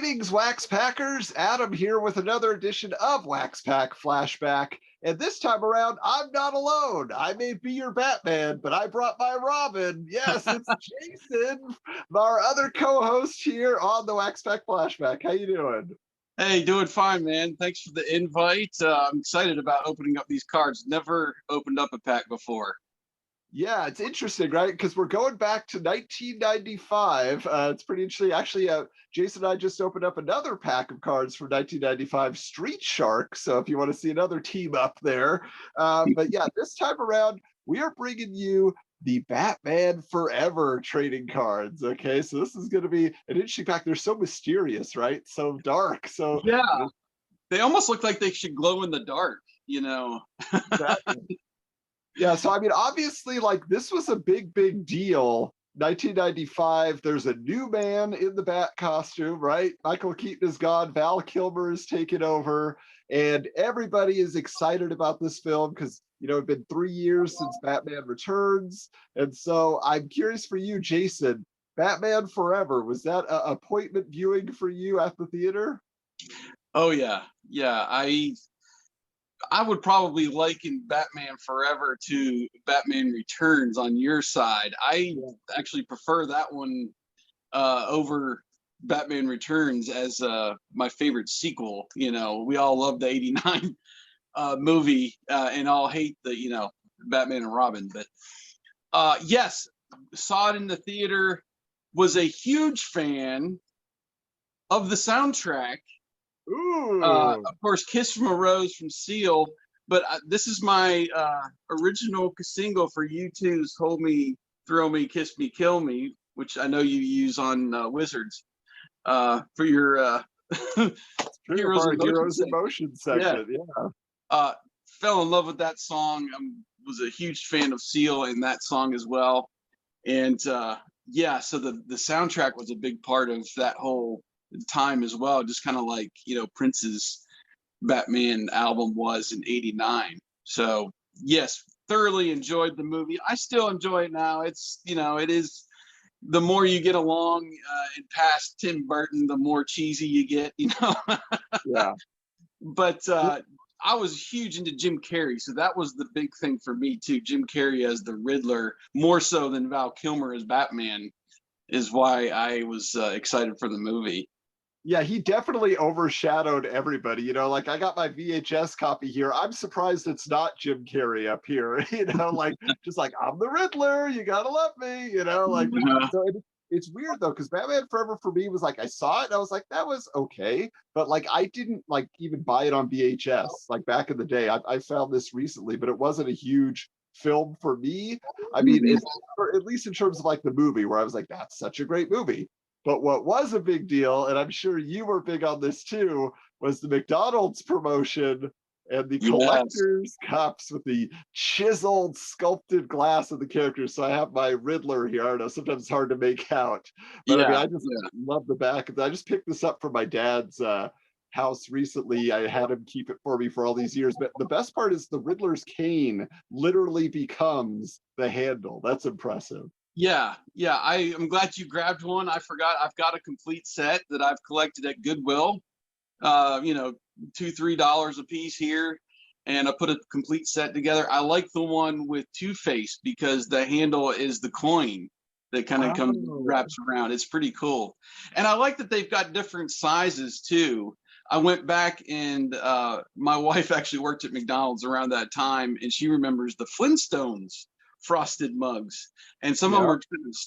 Greetings, Wax Packers. Adam here with another edition of Wax Pack Flashback. And this time around, I'm not alone. I may be your Batman, but I brought my Robin. Yes, it's Jason, our other co-host here on the Wax Pack Flashback. How you doing? Hey, doing fine, man. Thanks for the invite. I'm excited about opening up these cards. Never opened up a pack before. Yeah, it's interesting, right? Because we're going back to 1995. It's pretty interesting. Actually, Jason and I just opened up another pack of cards from 1995, Street Shark. So if you want to see another team up there. But yeah, this time around, we are bringing you the Batman Forever trading cards. Okay, so this is going to be an interesting pack. They're so mysterious, right? So dark. So Yeah, they almost look like they should glow in the dark, exactly. Yeah, so I mean, obviously, like this was a big deal. 1995, there's a new man in the Bat costume, right? Michael Keaton is gone, Val Kilmer is taken over, and everybody is excited about this film because it's been 3 years since Batman Returns. And so I'm curious for you, Jason, Batman Forever, was that a appointment viewing for you at the theater? Oh yeah, yeah. I would probably liken Batman Forever to Batman Returns on your side. I actually prefer that one over Batman Returns as my favorite sequel. We all love the '89 movie and all hate the Batman and Robin. But yes, saw it in the theater. Was a huge fan of the soundtrack. Ooh. Of course, "Kiss from a Rose" from Seal, but this is my original single for U2's "Hold Me, Throw Me, Kiss Me, Kill Me," which I know you use on Wizards for your Heroes in Motion section. Yeah. Fell in love with that song. Was a huge fan of Seal and that song as well, and so the soundtrack was a big part of that whole time as well, just kind of like Prince's Batman album was in '89. So yes, thoroughly enjoyed the movie. I still enjoy it now. It's it is, the more you get along and past Tim Burton, the more cheesy you get. Yeah. But I was huge into Jim Carrey, so that was the big thing for me too. Jim Carrey as the Riddler, more so than Val Kilmer as Batman, is why I was excited for the movie. Yeah, he definitely overshadowed everybody. Like I got my VHS copy here. I'm surprised it's not Jim Carrey up here. Just like I'm the Riddler. You gotta love me. So it's weird though because Batman Forever for me was like I saw it and I was like that was okay, but like I didn't like even buy it on VHS like back in the day. I found this recently, but it wasn't a huge film for me. I mean, at least in terms of like the movie, where I was like that's such a great movie. But what was a big deal, and I'm sure you were big on this too, was the McDonald's promotion and the collector's cups with the chiseled, sculpted glass of the characters. So I have my Riddler here. I know sometimes it's hard to make out, but I mean, I just love the back. I just picked this up from my dad's house recently. I had him keep it for me for all these years. But the best part is the Riddler's cane literally becomes the handle. That's impressive. Yeah, I'm glad you grabbed one. I forgot I've got a complete set that I've collected at Goodwill. $2-3 a piece here, and I put a complete set together. I like the one with Two-Face because the handle is the coin that kind of comes wraps around. It's pretty cool, and I like that they've got different sizes too. I went back and my wife actually worked at McDonald's around that time, and she remembers the Flintstones frosted mugs, and some of them are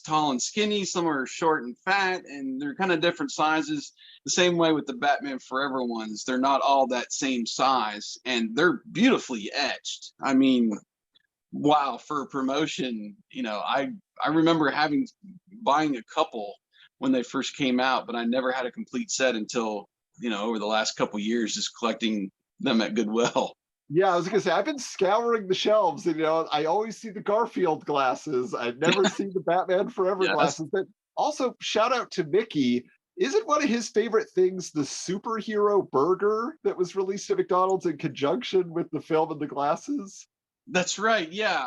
tall and skinny, some are short and fat, and they're kind of different sizes. The same way with the Batman Forever ones, they're not all that same size, and they're beautifully etched. I mean, wow, for a promotion, I remember buying a couple when they first came out, but I never had a complete set until over the last couple years, just collecting them at Goodwill. Yeah, I was gonna say I've been scouring the shelves, and I always see the Garfield glasses. I've never seen the Batman Forever glasses. But also, shout out to Mickey. Isn't one of his favorite things the superhero burger that was released at McDonald's in conjunction with the film and the glasses? That's right. Yeah,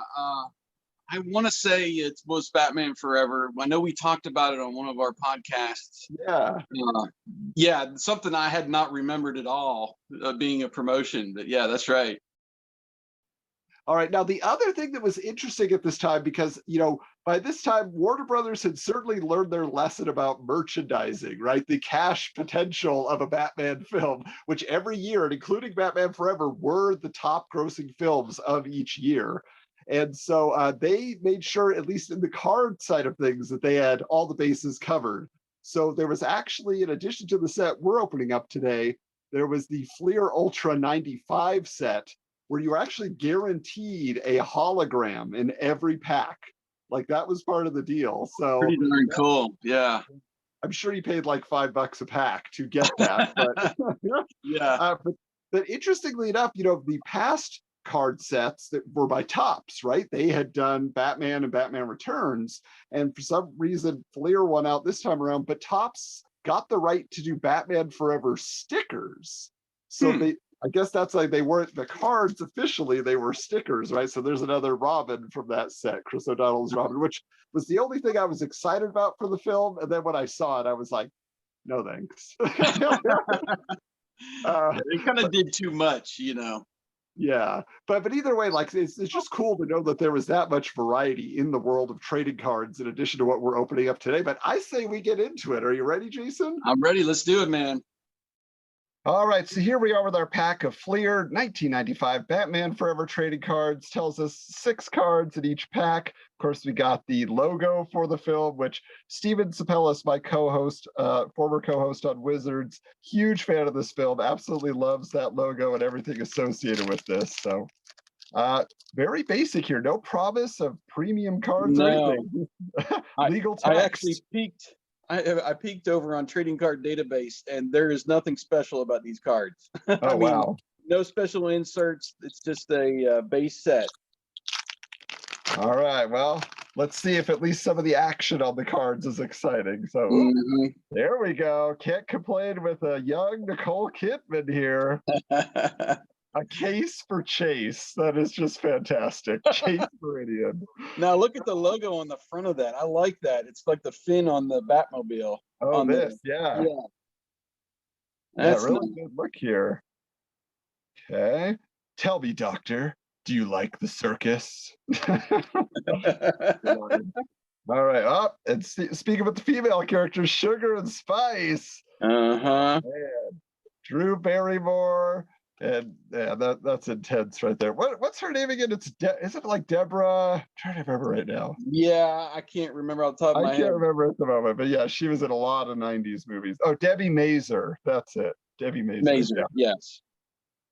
I want to say it was Batman Forever. I know we talked about it on one of our podcasts. Yeah. Yeah, something I had not remembered at all, being a promotion. But yeah, that's right. All right. Now, the other thing that was interesting at this time, because, by this time, Warner Brothers had certainly learned their lesson about merchandising, right? The cash potential of a Batman film, which every year, and including Batman Forever, were the top grossing films of each year. And so they made sure, at least in the card side of things, that they had all the bases covered. So there was actually, in addition to the set we're opening up today, there was the Fleer Ultra 95 set, where you were actually guaranteed a hologram in every pack. Like, that was part of the deal. So Pretty darn cool. Yeah. I'm sure you paid like $5 a pack to get that. But Yeah. but interestingly enough, the past card sets that were by Topps, right? They had done Batman and Batman Returns, and for some reason Fleer won out this time around. But Topps got the right to do Batman Forever stickers, so I guess that's like, they weren't the cards officially, they were stickers, right? So there's another Robin from that set, Chris O'Donnell's Robin, which was the only thing I was excited about for the film. And then when I saw it, I was like, no thanks. They kind of did too much, Yeah, but either way, like, it's just cool to know that there was that much variety in the world of trading cards in addition to what we're opening up today. But I say we get into it. Are you ready, Jason? I'm ready. Let's do it, man. All right, so here we are with our pack of Fleer 1995 Batman Forever trading cards. Tells us 6 cards in each pack. Of course, we got the logo for the film, which Steven Sapellis, my co-host, former co-host on Wizards, huge fan of this film, absolutely loves that logo and everything associated with this. So very basic here. No promise of premium cards or anything. Legal text. I actually peeked. I peeked over on Trading Card Database, and there is nothing special about these cards. Oh, wow. No special inserts. It's just a base set. All right. Well, let's see if at least some of the action on the cards is exciting. So there we go. Can't complain with a young Nicole Kidman here. A case for Chase. That is just fantastic. Chase Meridian. Now look at the logo on the front of that. I like that. It's like the fin on the Batmobile. Oh, this, yeah. That's really good look here. Okay. Tell me, Doctor, do you like the circus? All right. Oh, and speaking about the female characters, Sugar and Spice. Drew Barrymore. And yeah, that's intense right there. What's her name again? Is it like Deborah? I'm trying to remember right now. Yeah, I can't remember off the top of my head. I can't remember at the moment, but yeah, she was in a lot of 90s movies. Oh, Debbie Mazur. That's it. Debbie Mazur. Mazur, yes.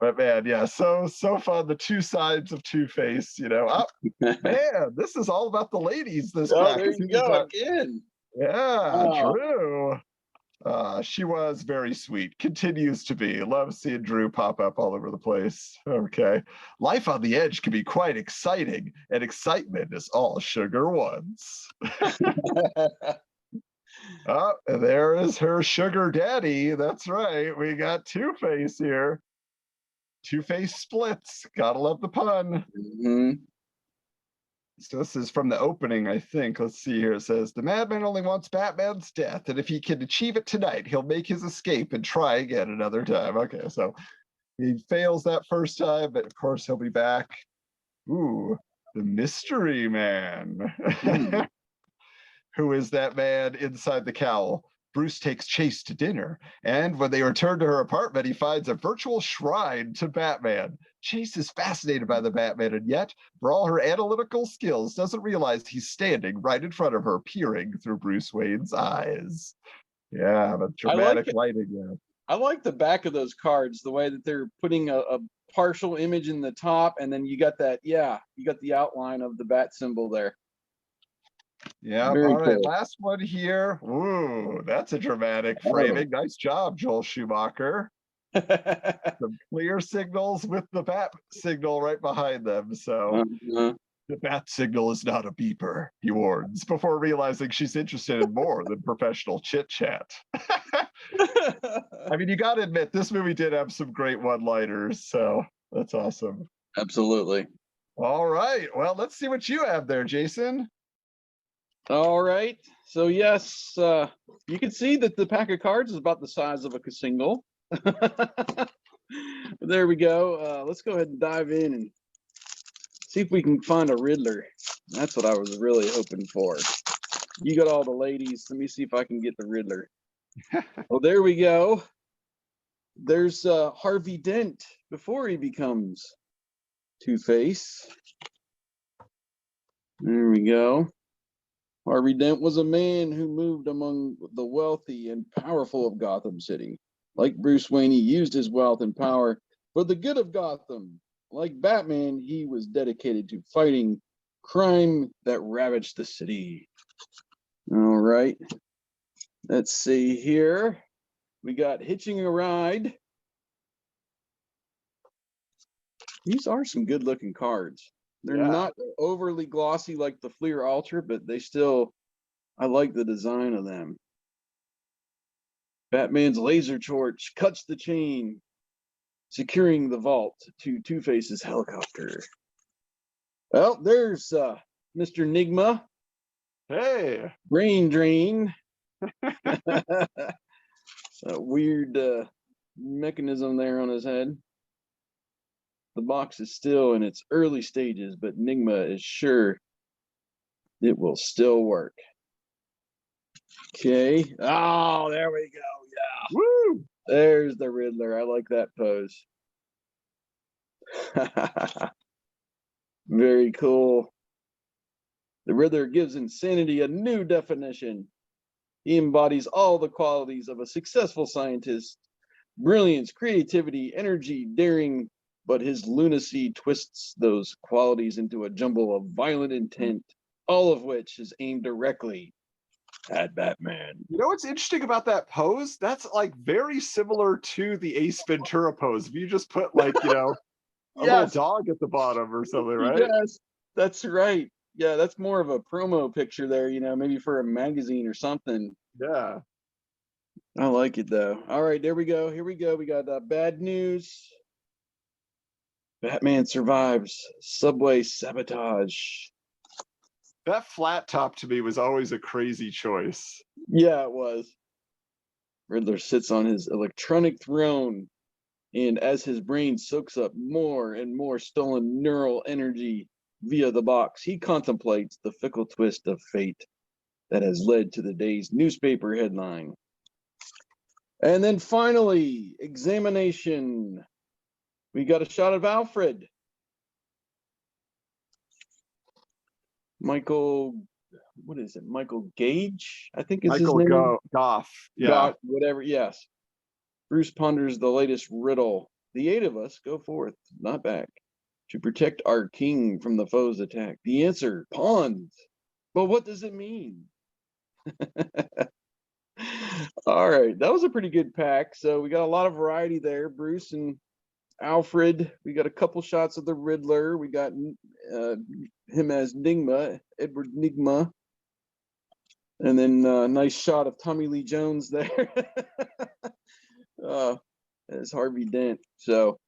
But man, yeah, so fun. The two sides of Two-Face, Oh, man, this is all about the ladies. This pack. There you go again. Yeah, Drew. She was very sweet, continues to be. Love seeing Drew pop up all over the place. Okay. Life on the edge can be quite exciting, and excitement is all Sugar wants. Oh, and there is her sugar daddy. That's right. We got Two-Face here. Two-Face splits. Gotta love the pun. So this is from the opening, I think. Let's see here. It says, the madman only wants Batman's death, and if he can achieve it tonight, he'll make his escape and try again another time. Okay, so he fails that first time, but of course he'll be back. Ooh, the mystery man. Who is that man inside the cowl? Bruce takes Chase to dinner, and when they return to her apartment, he finds a virtual shrine to Batman. Chase is fascinated by the Batman, and yet, for all her analytical skills, doesn't realize he's standing right in front of her, peering through Bruce Wayne's eyes. Yeah, the dramatic lighting. Yeah. I like the back of those cards, the way that they're putting a partial image in the top, and then you got that, you got the outline of the bat symbol there. Yeah, all right, last one here. Ooh, that's a dramatic framing. Nice job, Joel Schumacher. Some clear signals with the bat signal right behind them. So the bat signal is not a beeper, he warns, before realizing she's interested in more than professional chit-chat. I mean, you got to admit, this movie did have some great one-liners, so that's awesome. Absolutely. All right. Well, let's see what you have there, Jason. All right. So yes, you can see that the pack of cards is about the size of a single. There we go. Let's go ahead and dive in and see if we can find a Riddler. That's what I was really hoping for. You got all the ladies. Let me see if I can get the Riddler. Oh, there we go. There's Harvey Dent before he becomes Two-Face. There we go. Harvey Dent was a man who moved among the wealthy and powerful of Gotham City. Like Bruce Wayne, he used his wealth and power for the good of Gotham. Like Batman, he was dedicated to fighting crime that ravaged the city. All right. Let's see here. We got Hitching a Ride. These are some good looking cards. They're not overly glossy like the Fleer Ultra, but they still, I like the design of them. Batman's laser torch cuts the chain, securing the vault to Two-Face's helicopter. Well, there's Mr. Nigma. Hey. Brain drain. A weird mechanism there on his head. The box is still in its early stages, but Nigma is sure it will still work. Okay. Oh, there we go. Yeah. Woo! There's the Riddler. I like that pose. Very cool. The Riddler gives insanity a new definition. He embodies all the qualities of a successful scientist: brilliance, creativity, energy, daring, but his lunacy twists those qualities into a jumble of violent intent, all of which is aimed directly at Batman. You know what's interesting about that pose? That's like very similar to the Ace Ventura pose. If you just put like, a little dog at the bottom or something, right? Yes, that's right. Yeah, that's more of a promo picture there, maybe for a magazine or something. Yeah. I like it though. All right, there we go. Here we go. We got bad news. Batman survives subway sabotage. That flat top to me was always a crazy choice. Yeah, it was. Riddler sits on his electronic throne, and as his brain soaks up more and more stolen neural energy via the box, he contemplates the fickle twist of fate that has led to the day's newspaper headline. And then finally, examination. We got a shot of Alfred. Michael, what is it? Michael Gage, I think is his name. Goff. Yeah. Goff, whatever, yes. Bruce ponders the latest riddle. The 8 of us go forth, not back, to protect our king from the foe's attack. The answer, pawns. But what does it mean? All right, that was a pretty good pack. So we got a lot of variety there. Bruce and Alfred. We got a couple shots of the Riddler. We got him as Nigma, Edward Nigma. And then a nice shot of Tommy Lee Jones there. As Harvey Dent. So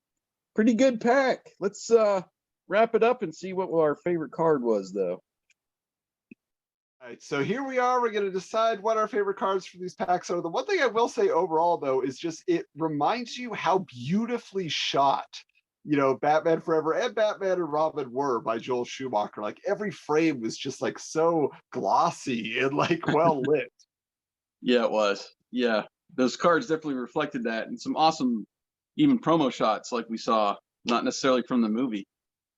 pretty good pack. Let's wrap it up and see what our favorite card was, though. All right, so here we are. We're going to decide what our favorite cards for these packs are. The one thing I will say overall, though, is just it reminds you how beautifully shot, Batman Forever and Batman and Robin were by Joel Schumacher. Like every frame was just like so glossy and like well lit. Yeah, it was. Yeah, those cards definitely reflected that, and some awesome, even promo shots like we saw, not necessarily from the movie.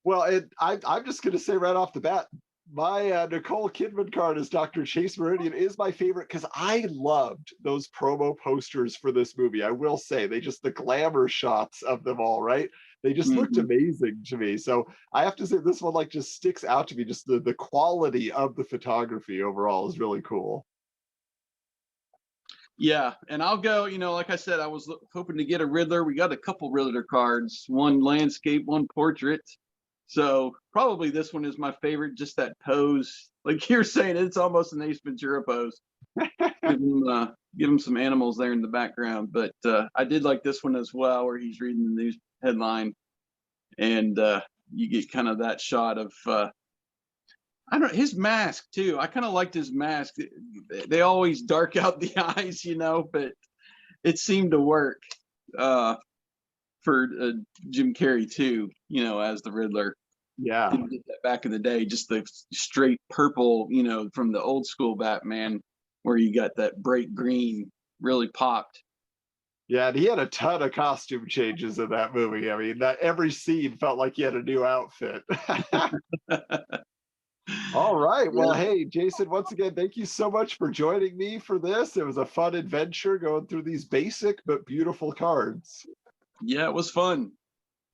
Well, I'm just going to say right off the bat, my Nicole Kidman card as Dr. Chase Meridian is my favorite because I loved those promo posters for this movie. I will say the glamour shots of them all, right? They just looked amazing to me. So I have to say this one like just sticks out to me. Just the quality of the photography overall is really cool. Yeah, and I'll go, like I said, I was hoping to get a Riddler. We got a couple Riddler cards, one landscape, one portrait. So probably this one is my favorite, just that pose. Like you're saying, it's almost an Ace Ventura pose. Give him some animals there in the background. But I did like this one as well, where he's reading the news headline. And you get kind of that shot of I don't know, his mask too. I kind of liked his mask. They always dark out the eyes, but it seemed to work for Jim Carrey too, as the Riddler. Yeah. Didn't get that back in the day, just the straight purple, from the old school Batman, where you got that bright green really popped. Yeah, and he had a ton of costume changes in that movie. I mean, that every scene felt like he had a new outfit. All right. Well, Yeah. hey, Jason, once again, thank you so much for joining me for this. It was a fun adventure going through these basic but beautiful cards. Yeah, it was fun.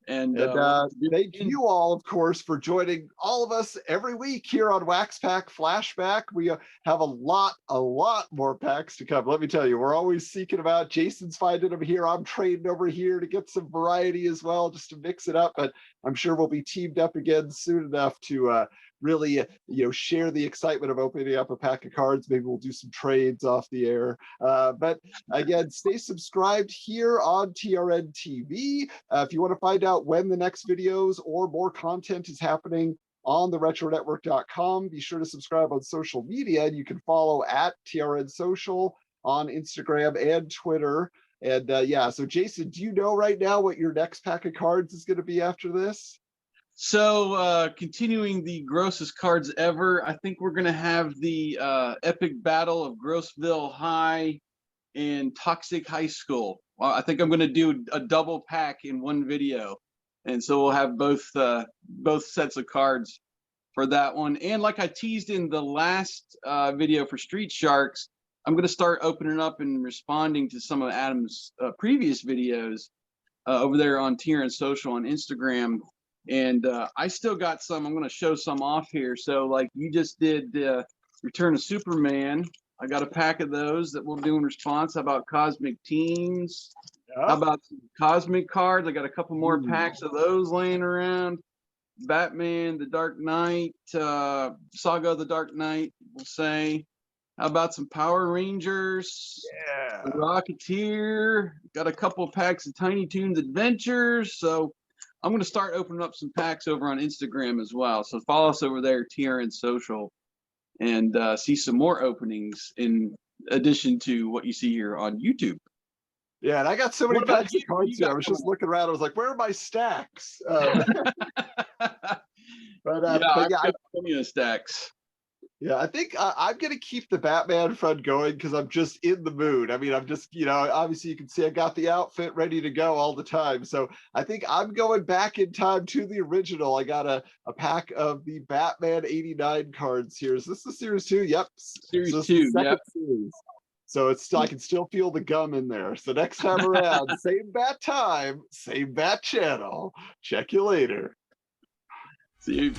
And Thank you all, of course, for joining all of us every week here on Wax Pack Flashback. We have a lot more packs to come. Let me tell you, we're always seeking about. Jason's finding them here. I'm trading over here to get some variety as well, just to mix it up. But I'm sure we'll be teamed up again soon enough to really, share the excitement of opening up a pack of cards. Maybe we'll do some trades off the air. But again, stay subscribed here on TRN TV. If you want to find out when the next videos or more content is happening on the retronetwork.com, be sure to subscribe on social media, and you can follow at TRN Social on Instagram and Twitter. And yeah, so Jason, do you know right now what your next pack of cards is going to be after this? So continuing the grossest cards ever, I think we're going to have the epic battle of Grossville High and Toxic High School. Well, I think I'm going to do a double pack in one video, and so we'll have both sets of cards for that one. And like I teased in the last video for Street Sharks, I'm going to start opening up and responding to some of Adam's previous videos over there on TRN Social on Instagram. And I still got some. I'm going to show some off here. So like you just did Return of Superman. I got a pack of those that we'll do in response. How about Cosmic Teens? Yeah. How about some Cosmic cards? I got a couple more packs of those laying around. Batman, The Dark Knight, Saga of the Dark Knight, we'll say. How about some Power Rangers? Yeah. The Rocketeer. Got a couple packs of Tiny Toons Adventures. So I'm going to start opening up some packs over on Instagram as well. So follow us over there, TRN Social, and see some more openings in addition to what you see here on YouTube. Yeah, and I got so many packs of cards here. I was just looking around. I was like, where are my stacks? Yeah, I've yeah, got plenty of stacks. Yeah, I think I'm going to keep the Batman fund going because I'm just in the mood. I mean, I'm just, obviously you can see I got the outfit ready to go all the time. So I think I'm going back in time to the original. I got a pack of the Batman 89 cards here. Is this the series 2? Yep. Series so 2, yep. Series. So I can still feel the gum in there. So next time around, same bat time, same bat channel. Check you later. See you.